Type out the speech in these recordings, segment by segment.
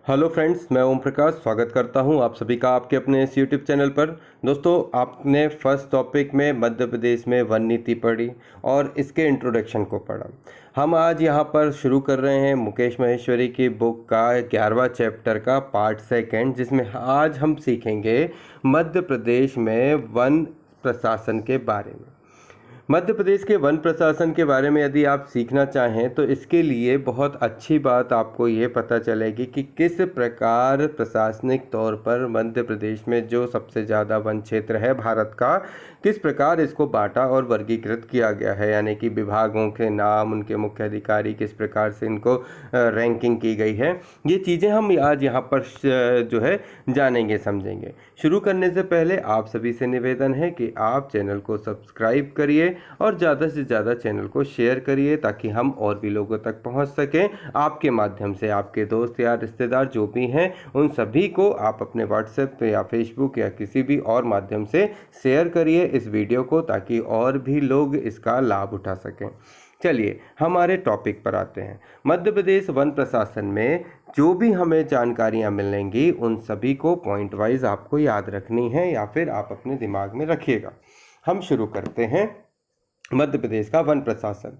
Hello friends, मैं ओम प्रकाश स्वागत करता हूं आप सभी का आपके अपने इस यूट्यूब चैनल पर। दोस्तों, आपने फर्स्ट टॉपिक में मध्य प्रदेश में वन नीति पढ़ी और इसके इंट्रोडक्शन को पढ़ा। हम आज यहां पर शुरू कर रहे हैं मुकेश माहेश्वरी की बुक का 11वां चैप्टर का पार्ट सेकंड, जिसमें आज हम सीखेंगे मध्य प्रदेश में वन प्रशासन के बारे में। मध्य प्रदेश के वन प्रशासन के बारे में यदि आप सीखना चाहें तो इसके लिए बहुत अच्छी बात आपको ये पता चलेगी कि किस प्रकार प्रशासनिक तौर पर मध्य प्रदेश में जो सबसे ज़्यादा वन क्षेत्र है भारत का, किस प्रकार इसको बांटा और वर्गीकृत किया गया है। यानी कि विभागों के नाम, उनके मुख्य अधिकारी, किस प्रकार से इनको रैंकिंग की गई है। ये चीज़ें हम आज यहाँ पर जो है जानेंगे, समझेंगे। शुरू करने से पहले आप सभी से निवेदन है कि आप चैनल को सब्सक्राइब करिए और ज़्यादा से ज़्यादा चैनल को शेयर करिए ताकि हम और भी लोगों तक पहुंच सकें। आपके माध्यम से आपके दोस्त या रिश्तेदार जो भी हैं उन सभी को आप अपने व्हाट्सएप या फेसबुक या किसी भी और माध्यम से शेयर करिए इस वीडियो को, ताकि और भी लोग इसका लाभ उठा सकें। चलिए हमारे टॉपिक पर आते हैं। मध्य प्रदेश वन प्रशासन में जो भी हमें जानकारियां मिलेंगी उन सभी को पॉइंट वाइज आपको याद रखनी है या फिर आप अपने दिमाग में रखिएगा। हम शुरू करते हैं मध्य प्रदेश का वन प्रशासन।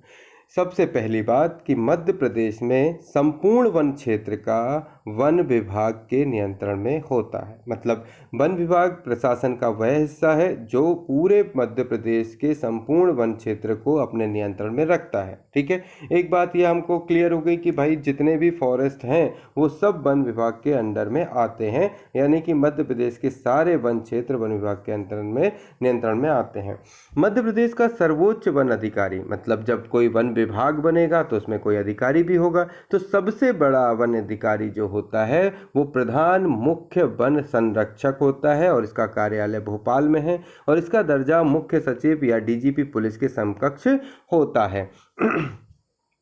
सबसे पहली बात कि मध्य प्रदेश में संपूर्ण वन क्षेत्र का वन विभाग के नियंत्रण में होता है। मतलब वन विभाग प्रशासन का वह हिस्सा है जो पूरे मध्य प्रदेश के संपूर्ण वन क्षेत्र को अपने नियंत्रण में रखता है। ठीक है, एक बात ये हमको क्लियर हो गई कि भाई जितने भी फॉरेस्ट हैं वो सब वन विभाग के अंडर में आते हैं, यानी कि मध्य प्रदेश के सारे वन क्षेत्र वन विभाग के नियंत्रण में आते हैं। मध्य प्रदेश का सर्वोच्च वन अधिकारी, मतलब जब कोई वन विभाग बनेगा तो उसमें कोई अधिकारी भी होगा, तो सबसे बड़ा वन अधिकारी जो होता है वो प्रधान मुख्य वन संरक्षक होता है और इसका कार्यालय भोपाल में है और इसका दर्जा मुख्य सचिव या डीजीपी पुलिस के समकक्ष होता है।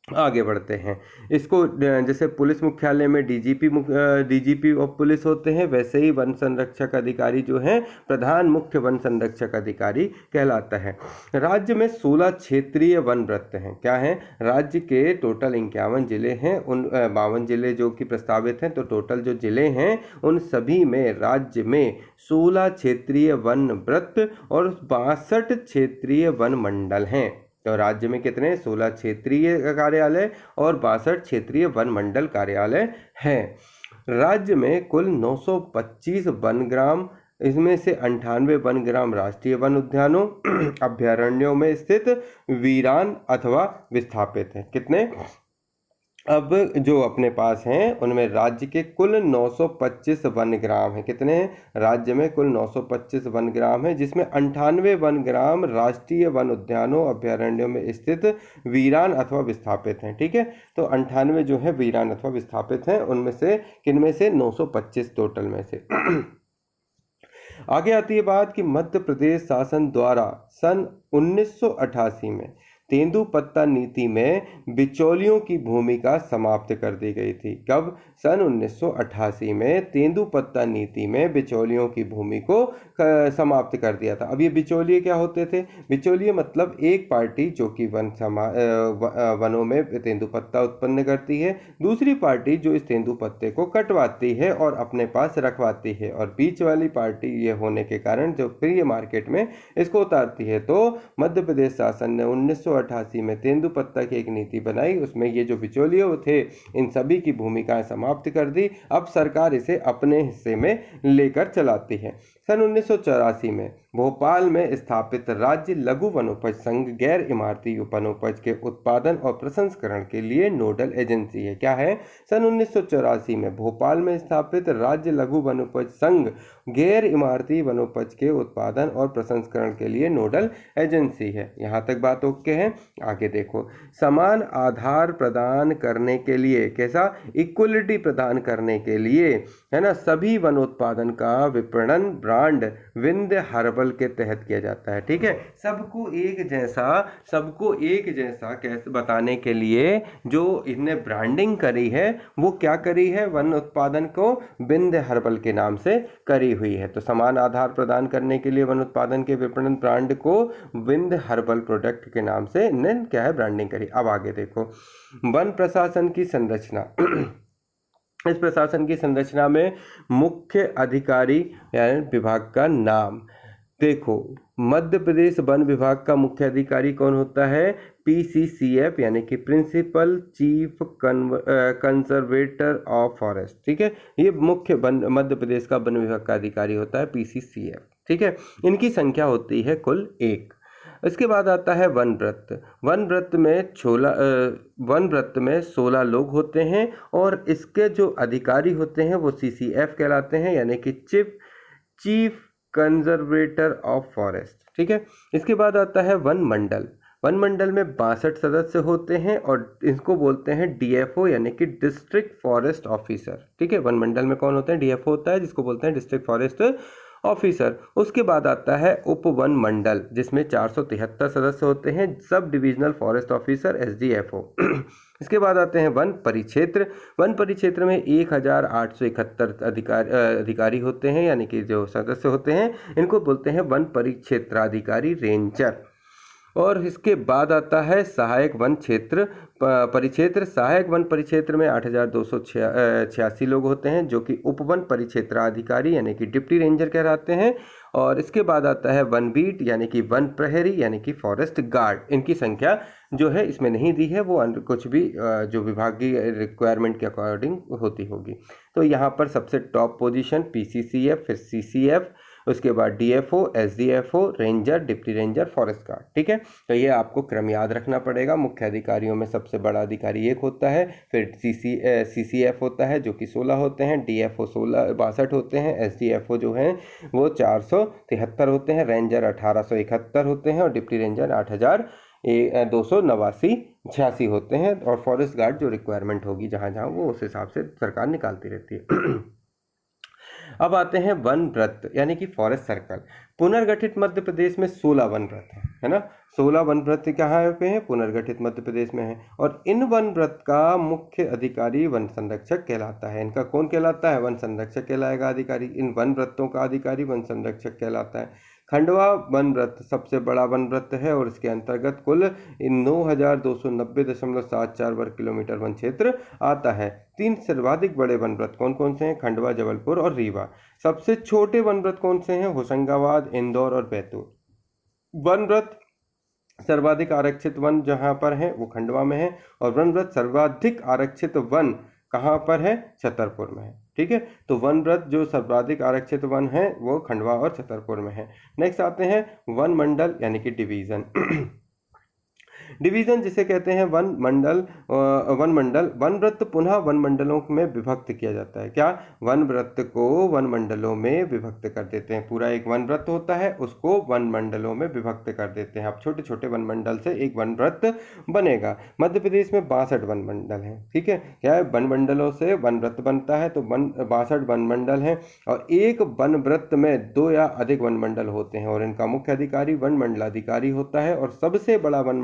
आगे बढ़ते हैं। इसको जैसे पुलिस मुख्यालय में डीजीपी ऑफ पुलिस होते हैं, वैसे ही वन संरक्षक अधिकारी जो है प्रधान मुख्य वन संरक्षक अधिकारी कहलाता है। राज्य में 16 क्षेत्रीय वन वृत्त हैं। क्या हैं? राज्य के टोटल 51 जिले हैं, उन 52 जिले जो कि प्रस्तावित हैं, तो टोटल जो जिले हैं उन सभी में राज्य में 16 क्षेत्रीय वन वृत्त और 62 क्षेत्रीय वन मंडल हैं। तो राज्य में कितने? 16 क्षेत्रीय कार्यालय और 62 क्षेत्रीय वन मंडल कार्यालय हैं। राज्य में कुल 925 वन ग्राम, इसमें से 98 वन ग्राम राष्ट्रीय वन उद्यानों अभ्यारण्यों में स्थित वीरान अथवा विस्थापित हैं। कितने? अब जो अपने पास हैं उनमें राज्य के कुल 925 वन ग्राम हैं। कितने हैं? राज्य में कुल 925 वन ग्राम हैं, जिसमें 98 वन ग्राम राष्ट्रीय वन उद्यानों अभ्यारण्यों में स्थित वीरान अथवा विस्थापित हैं। ठीक है, तो 98 जो है वीरान अथवा विस्थापित हैं, उनमें से किनमें से? 925 टोटल में से। आगे आती है बात कि मध्य प्रदेश शासन द्वारा सन 1988 में तेंदुपत्ता नीति में बिचौलियों की भूमिका समाप्त कर दी गई थी। कब? सन 1988 में तेंदुपत्ता नीति में बिचौलियों की भूमि को समाप्त कर दिया था। अब ये बिचौलिए क्या होते थे? बिचौलिए मतलब एक पार्टी जो कि वनों में तेंदुपत्ता उत्पन्न करती है, दूसरी पार्टी जो इस तेंदुपत्ते को कटवाती है और अपने पास रखवाती है, और बीच वाली पार्टी ये होने के कारण जो प्री मार्केट में इसको उतारती है। तो मध्य प्रदेश शासन ने 1988 में तेंदुपत्ता की एक नीति बनाई, उसमें ये जो बिचौलिए थे इन सभी की भूमिकाएं समाप्त कर दी। अब सरकार इसे अपने हिस्से में लेकर चलाती है। सन 1984 में भोपाल में स्थापित राज्य लघु वनोपज संघ गैर इमारती वनोपज के उत्पादन और प्रसंस्करण के लिए नोडल एजेंसी है। क्या है? सन 1984 में भोपाल में स्थापित राज्य लघु वनोपज संघ गैर इमारती वनोपज के उत्पादन और प्रसंस्करण के लिए नोडल एजेंसी है। यहाँ तक बात ओके है। आगे देखो, समान आधार प्रदान करने के लिए, कैसा? इक्वलिटी प्रदान करने के लिए, है ना, सभी वनोत्पादन का विपणन ब्रांड विंध्य हर्बल के तहत किया जाता है। ठीक है, सबको एक जैसा कैसे बताने के लिए जो इन्हें ब्रांडिंग करी है वो क्या करी है? वन उत्पादन को विंध्य हर्बल के नाम से करी हुई है। तो समान आधार प्रदान करने के लिए वन उत्पादन के विपणन ब्रांड को विंध्य हर्बल प्रोडक्ट के नाम से इन्हें क्या है? ब्रांडिंग करी। अब आगे देखो, वन प्रशासन की संरचना। इस प्रशासन की संरचना में मुख्य अधिकारी यानी विभाग का नाम। देखो, मध्य प्रदेश वन विभाग का मुख्य अधिकारी कौन होता है? PCCF यानी कि principal chief conservator of forest. ठीक है, ये मुख्य मध्य प्रदेश का वन विभाग का अधिकारी होता है PCCF। ठीक है, इनकी संख्या होती है कुल 1। इसके बाद आता है वन व्रत। वन व्रत में 16 लोग होते हैं और इसके जो अधिकारी होते हैं वो CCF कहलाते हैं, यानी कि चीफ कंजर्वेटर ऑफ फॉरेस्ट। ठीक है, इसके बाद आता है वन मंडल। वन मंडल में 62 सदस्य होते हैं और इसको बोलते हैं DFO यानी कि डिस्ट्रिक्ट फॉरेस्ट ऑफिसर। ठीक है, वन मंडल में कौन होते हैं? DFO होता है, जिसको बोलते हैं डिस्ट्रिक्ट फॉरेस्ट ऑफिसर। उसके बाद आता है उप वन मंडल, जिसमें 473 सदस्य होते हैं, sub divisional forest officer SDFO। इसके बाद आते हैं वन परिक्षेत्र। वन परिक्षेत्र में 1871 अधिकारी होते हैं, यानी कि जो सदस्य होते हैं इनको बोलते हैं वन परिक्षेत्राधिकारी, रेंजर। और इसके बाद आता है सहायक वन क्षेत्र परिक्षेत्र। सहायक वन परिक्षेत्र में 8286 लोग होते हैं, जो कि उपवन परिक्षेत्राधिकारी यानी कि डिप्टी रेंजर कहलाते हैं। और इसके बाद आता है वन बीट यानी कि वन प्रहरी यानी कि फॉरेस्ट गार्ड। इनकी संख्या जो है इसमें नहीं दी है, वो कुछ भी जो विभागीय रिक्वायरमेंट के अकॉर्डिंग होती होगी। तो यहाँ पर सबसे टॉप पोजीशन PCCF, फिर CCF, उसके बाद DFO, SDFO, ranger, deputy ranger, forest guard. ठीक है, तो ये आपको क्रम याद रखना पड़ेगा। मुख्य अधिकारियों में सबसे बड़ा अधिकारी एक होता है, फिर CCF होता है जो कि 16 होते हैं, DFO 62 होते हैं, SDFO जो हैं वो 473 होते हैं, रेंजर 1871 होते हैं और डिप्टी रेंजर 8289 होते हैं। और फॉरेस्ट गार्ड जो रिक्वायरमेंट होगी जहाँ जहाँ वो उस हिसाब से सरकार निकालती रहती है। अब आते हैं वन व्रत यानी कि फॉरेस्ट सर्कल। पुनर्गठित मध्य प्रदेश में 16 वन व्रत है ना। 16 वन व्रत कहाँ पे हैं? पुनर्गठित मध्य प्रदेश में है। और इन वन व्रत का मुख्य अधिकारी वन संरक्षक कहलाता है। इनका कौन कहलाता है? वन संरक्षक कहलाएगा अधिकारी। इन वन व्रतों का अधिकारी वन संरक्षक कहलाता है। खंडवा वन व्रत सबसे बड़ा वन व्रत है और इसके अंतर्गत कुल 9290.74 वर्ग किलोमीटर वन क्षेत्र आता है। 3 सर्वाधिक बड़े वन व्रत कौन कौन से हैं? खंडवा, जबलपुर और रीवा। सबसे छोटे वन व्रत कौन से हैं? होशंगाबाद, इंदौर और बैतूल। वन व्रत सर्वाधिक आरक्षित वन जहां पर है वो खंडवा में है और वन व्रत सर्वाधिक आरक्षित वन कहां पर है? छतरपुर में है। ठीक है, तो वन व्रत जो सर्वाधिक आरक्षित वन है वो खंडवा और छतरपुर में है। नेक्स्ट आते हैं वन मंडल यानी कि डिवीजन। डिवीजन जिसे कहते हैं वन मंडल। वन व्रत पुनः वन मंडलों में विभक्त किया जाता है। क्या? वन व्रत को वन मंडलों में विभक्त कर देते हैं। पूरा एक वन व्रत होता है उसको वन मंडलों में विभक्त कर देते हैं। अब छोटे छोटे वन मंडल से एक वन व्रत बनेगा। मध्य प्रदेश में 62 वन मंडल हैं। ठीक है, क्या है? वन मंडलों से वन व्रत बनता है, तो 62 वन मंडल हैं और एक वन व्रत में 2 या अधिक वन मंडल होते हैं और इनका मुख्य अधिकारी वन मंडलाधिकारी होता है। और सबसे बड़ा वन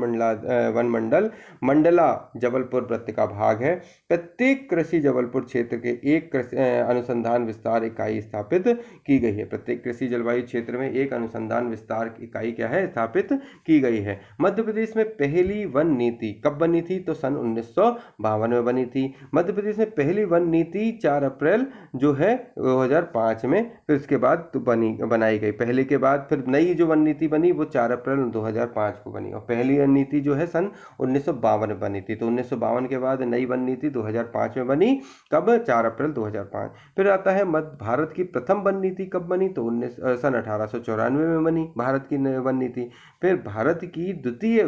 मंडल मंडला जबलपुर वृत्त का भाग है। प्रत्येक कृषि जबलपुर क्षेत्र के एक अनुसंधान विस्तार इकाई स्थापित की गई है। प्रत्येक कृषि जलवायु क्षेत्र में एक अनुसंधान विस्तार इकाई क्या है? स्थापित की गई है। मध्य प्रदेश में पहली वन नीति कब बनी थी? तो सन 1952 में बनी थी। मध्य प्रदेश में पहली वन नीति 4 अप्रैल जो है 2005 में, फिर उसके बाद तो बनाई गई। पहले के बाद फिर नई जो वन नीति बनी वो 4 अप्रैल 2005 को बनी और पहली वन नीति जो है सन 1952 में बनी थी। तो 1952 के बाद नई वन नीति 2005 में बनी। कब? 4 अप्रैल 2005। फिर आता है भारत की प्रथम वन नीति कब बनी? तो सन 1894 में बनी भारत की वन नीति। फिर भारत की द्वितीय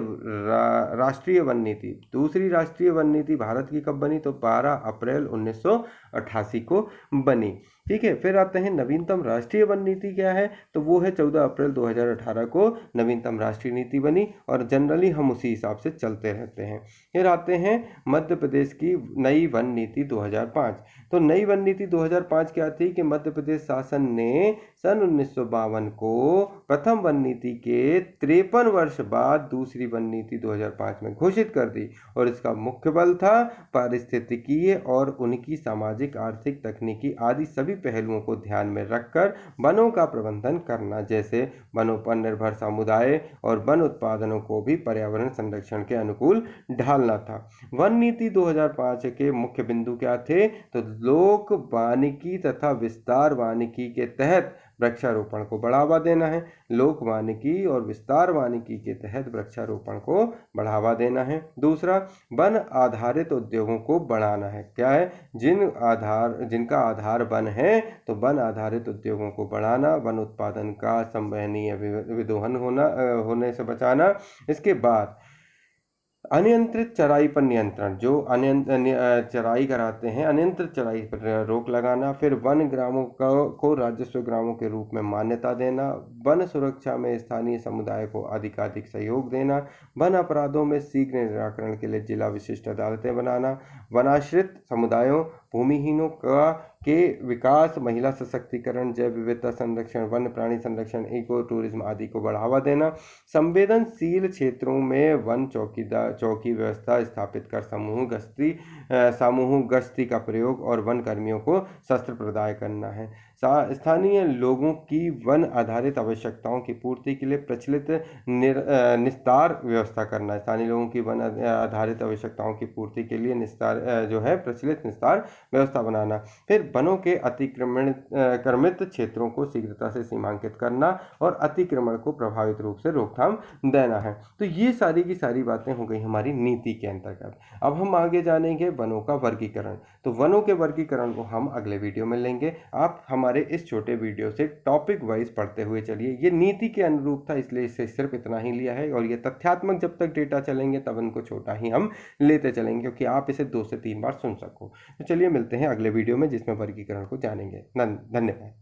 राष्ट्रीय वन नीति, दूसरी राष्ट्रीय वन नीति भारत की कब बनी? तो 12 अप्रैल 1988 को बनी। ठीक है, फिर आते हैं नवीनतम राष्ट्रीय वन नीति क्या है? तो वो है 14 अप्रैल 2018 को नवीनतम राष्ट्रीय नीति बनी और जनरली हम उसी हिसाब से चलते रहते हैं। फिर आते हैं मध्य प्रदेश की नई वन नीति 2005। तो नई वन नीति 2005 क्या थी कि मध्य प्रदेश शासन ने सन 1952 को प्रथम वन नीति के 53 वर्ष बाद दूसरी वन नीति 2005 में घोषित कर दी और इसका मुख्य बल था पारिस्थितिकीय और उनकी सामाजिक, आर्थिक, तकनीकी आदि सभी पहलुओं को ध्यान में रखकर वनों का प्रबंधन करना, जैसे वनों पर निर्भर समुदाय और वन उत्पादनों को भी पर्यावरण संरक्षण के अनुकूल ढालना था। वन नीति 2005 के मुख्य बिंदु क्या थे? तो लोक वानिकी तथा विस्तार वानिकी के तहत वृक्षारोपण को बढ़ावा देना है। लोक वानिकी और विस्तार वानिकी के तहत वृक्षारोपण को बढ़ावा देना है। दूसरा, वन आधारित उद्योगों को बढ़ाना है। क्या है? जिनका आधार वन है, तो वन आधारित उद्योगों को बढ़ाना, वन उत्पादन का संवहनीय विदोहन होने से बचाना। इसके बाद अनियंत्रित चराई पर नियंत्रण, जो चराई कराते हैं, अनियंत्रित चराई पर रोक लगाना। फिर वन ग्रामों को राजस्व ग्रामों के रूप में मान्यता देना। वन सुरक्षा में स्थानीय समुदाय को अधिकाधिक सहयोग देना। वन अपराधों में शीघ्र निराकरण के लिए जिला विशिष्ट अदालतें बनाना। वनाश्रित समुदायों, भूमिहीनों के विकास, महिला सशक्तिकरण, जैव विविधता संरक्षण, वन्य प्राणी संरक्षण, इको टूरिज्म आदि को बढ़ावा देना। संवेदनशील क्षेत्रों में वन चौकी व्यवस्था स्थापित कर समूह गश्ती का प्रयोग और वन कर्मियों को शस्त्र प्रदान करना है। स्थानीय लोगों की वन आधारित आवश्यकताओं की पूर्ति के लिए प्रचलित निस्तार व्यवस्था करना है। स्थानीय लोगों की वन आधारित आवश्यकताओं की पूर्ति के लिए प्रचलित निस्तार व्यवस्था बनाना। फिर वनों के क्रमित क्षेत्रों को शीघ्रता से सीमांकित करना और अतिक्रमण को प्रभावित रूप से रोकथाम देना है। तो ये सारी की सारी बातें हो गई हमारी नीति के अंतर्गत। अब हम आगे जानेंगे वनों का वर्गीकरण। तो वनों के वर्गीकरण को हम अगले वीडियो में लेंगे। आप हमारे इस छोटे वीडियो से टॉपिक वाइज पढ़ते हुए चलिए। ये नीति के अनुरूप था, इसलिए इसे सिर्फ इतना ही लिया है, और ये तथ्यात्मक जब तक डेटा चलेंगे तब इनको छोटा ही हम लेते चलेंगे, क्योंकि आप इसे 2 से 3 बार सुन सको। तो चलिए मिलते हैं अगले वीडियो में, जिसमें वर्गीकरण को जानेंगे। धन्यवाद।